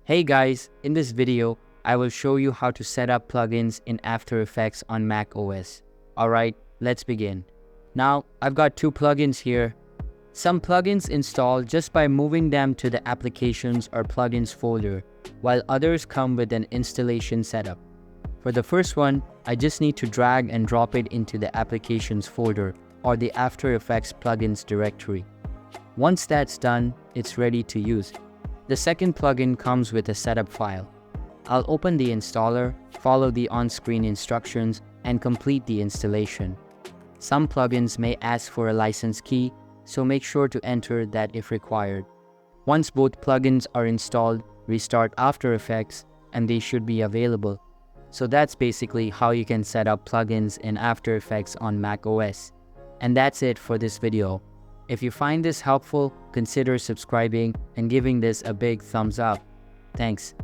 Hey guys, in this video, I will show you how to set up plugins in After Effects on macOS. Alright, let's begin. Now, I've got two plugins here. Some plugins install just by moving them to the Applications or Plugins folder, while others come with an installation setup. For the first one, I just need to drag and drop it into the Applications folder or the After Effects plugins directory. Once that's done, it's ready to use. The second plugin comes with a setup file. I'll open the installer, follow the on-screen instructions, and complete the installation. Some plugins may ask for a license key, so make sure to enter that if required. Once both plugins are installed, restart After Effects, and they should be available. So that's basically how you can set up plugins in After Effects on macOS. And that's it for this video. If you find this helpful, consider subscribing and giving this a big thumbs up. Thanks.